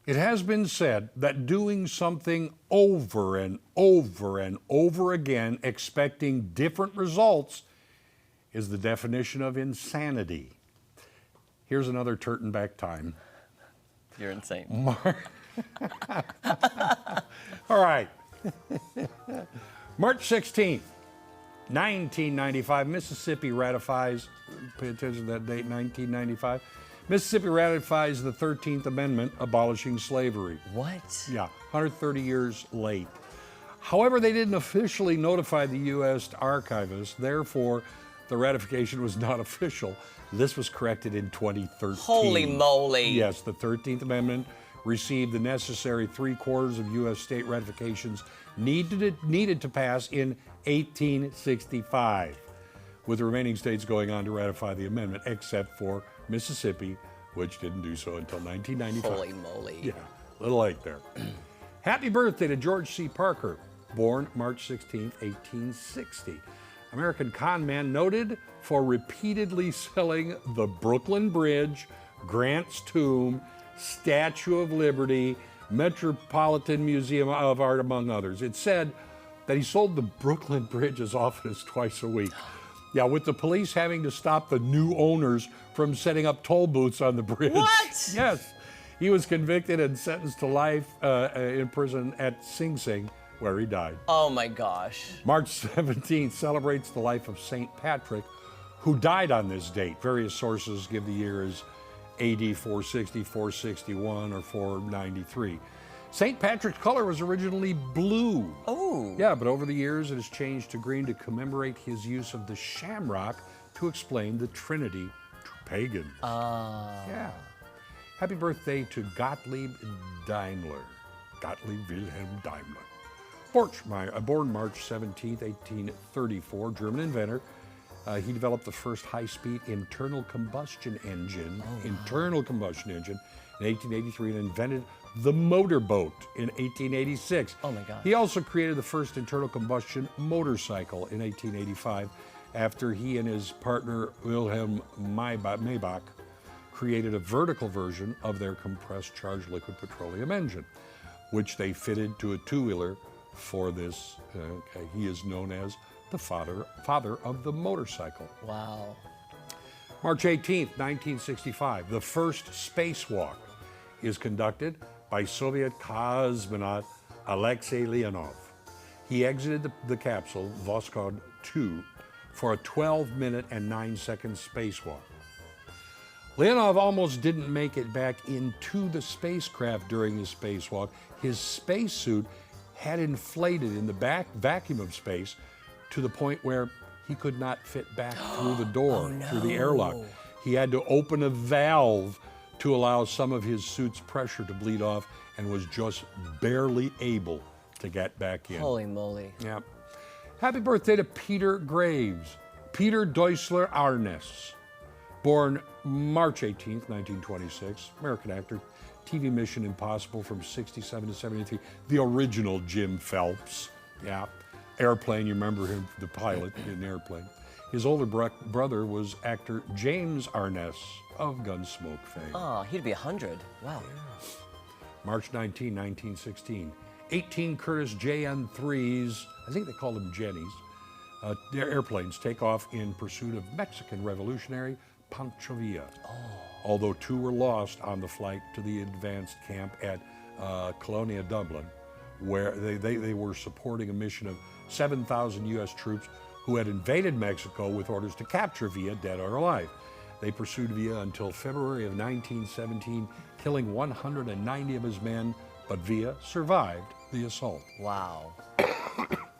It has been said that doing something over and over and over again, expecting different results, is the definition of insanity. Here's another Trtan back time. You're insane. All right. March 16th, 1995, Mississippi ratifies, pay attention to that date, 1995. Mississippi ratifies the 13th Amendment abolishing slavery. What? Yeah, 130 years late. However, they didn't officially notify the U.S. archivist, therefore, the ratification was not official. This was corrected in 2013. Holy moly. Yes, the 13th Amendment received the necessary 3/4 of U.S. state ratifications needed to pass in 1865, with the remaining states going on to ratify the amendment, except for Mississippi, which didn't do so until 1995. Holy moly. Yeah, a little late there. Happy birthday to George C. Parker, born March 16th, 1860. American con man noted for repeatedly selling the Brooklyn Bridge, Grant's Tomb, Statue of Liberty, Metropolitan Museum of Art, among others. It's said that he sold the Brooklyn Bridge as often as twice a week. Yeah, with the police having to stop the new owners from setting up toll booths on the bridge. What? Yes. He was convicted and sentenced to life in prison at Sing Sing, where he died. Oh my gosh. March 17th celebrates the life of St. Patrick, who died on this date. Various sources give the year as AD 460, 461, or 493. St. Patrick's color was originally blue. Oh. Yeah, but over the years it has changed to green to commemorate his use of the shamrock to explain the Trinity to pagans. Yeah. Happy birthday to Gottlieb Daimler. Gottlieb Wilhelm Daimler. Born March 17th, 1834, German inventor. He developed the first high-speed internal combustion engine in 1883 and invented the motorboat in 1886. Oh my God. He also created the first internal combustion motorcycle in 1885 after he and his partner Wilhelm Maybach created a vertical version of their compressed charged liquid petroleum engine, which they fitted to a two-wheeler for this. He is known as the father of the motorcycle. Wow. March 18th, 1965, the first spacewalk is conducted by Soviet cosmonaut Alexei Leonov. He exited the capsule Voskhod 2 for a 12-minute and 9-second spacewalk. Leonov almost didn't make it back into the spacecraft during his spacewalk. His spacesuit had inflated in the vacuum of space to the point where he could not fit back through the door, through the airlock. He had to open a valve to allow some of his suit's pressure to bleed off and was just barely able to get back in. Holy moly. Yeah. Happy birthday to Peter Graves. Peter Deusler Arnes, born March 18th, 1926, American actor, TV Mission Impossible from 67 to 73, the original Jim Phelps. Yeah. Airplane, you remember him, the pilot in Airplane. His older brother was actor James Arness of Gunsmoke fame. Oh, he'd be 100. Wow. Yeah. March 19, 1916. 18 Curtiss JN-3s, I think they called them Jennies, their airplanes take off in pursuit of Mexican revolutionary Pancho Villa. Although 2 were lost on the flight to the advanced camp at Colonia, Dublin, where they were supporting a mission of 7,000 U.S. troops who had invaded Mexico with orders to capture Villa, dead or alive. They pursued Villa until February of 1917, killing 190 of his men, but Villa survived the assault. Wow.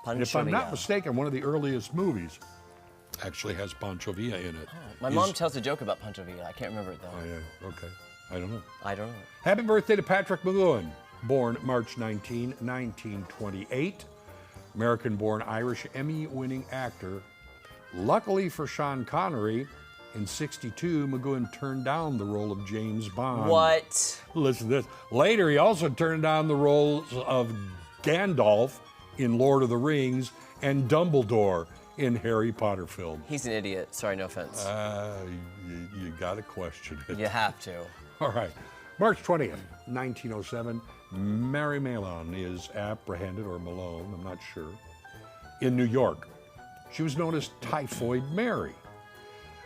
And if I'm not mistaken, one of the earliest movies actually has Pancho Villa in it. Oh, my mom tells a joke about Pancho Villa. I can't remember it though. Oh, yeah. Okay. I don't know. I don't know. Happy birthday to Patrick McGowan, born March 19, 1928. American-born Irish Emmy-winning actor. Luckily for Sean Connery, in '62, McGowan turned down the role of James Bond. What? Listen to this. Later, he also turned down the roles of Gandalf in Lord of the Rings and Dumbledore in Harry Potter film. He's an idiot. Sorry, no offense. You got to question it. You have to. All right. March 20th, 1907, Mary Malone is apprehended, or Malone, I'm not sure, in New York. She was known as Typhoid Mary.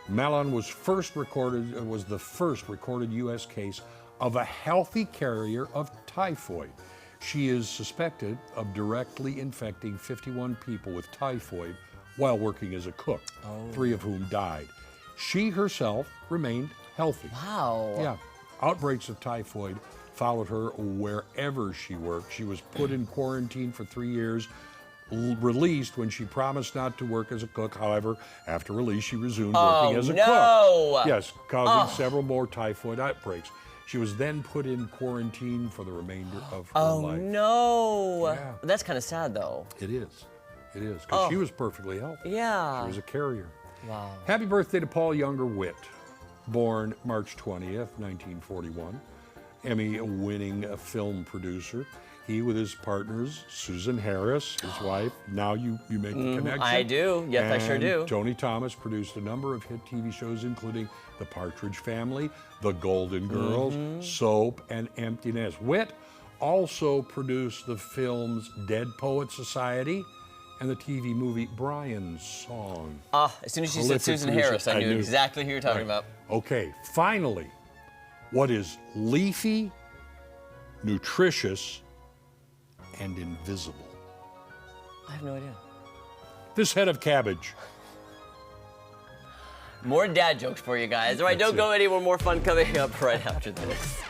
Malone was the first recorded U.S. case of a healthy carrier of typhoid. She is suspected of directly infecting 51 people with typhoid while working as a cook, 3 of whom died. She herself remained healthy. Wow. Yeah. Outbreaks of typhoid followed her wherever she worked. She was put in quarantine for 3 years, released when she promised not to work as a cook. However, after release, she resumed working as a cook. Yes, causing several more typhoid outbreaks. She was then put in quarantine for the remainder of her life. Oh no! Yeah. That's kind of sad, though. It is, because she was perfectly healthy. Yeah. She was a carrier. Wow. Happy birthday to Paul Younger Witt, born March 20th, 1941. Emmy-winning film producer. He, with his partners, Susan Harris, his wife. Now you make the connection. I do. Yes, I sure do. Tony Thomas produced a number of hit TV shows, including The Partridge Family, The Golden Girls, Soap, and Empty Nest. Witt also produced the films Dead Poet Society and the TV movie Brian's Song. As soon as you said Susan Harris, I knew exactly who you're talking about. Okay, finally, what is leafy, nutritious, and invisible? I have no idea. This head of cabbage. More dad jokes for you guys. All right, don't go anywhere. More fun coming up right after this.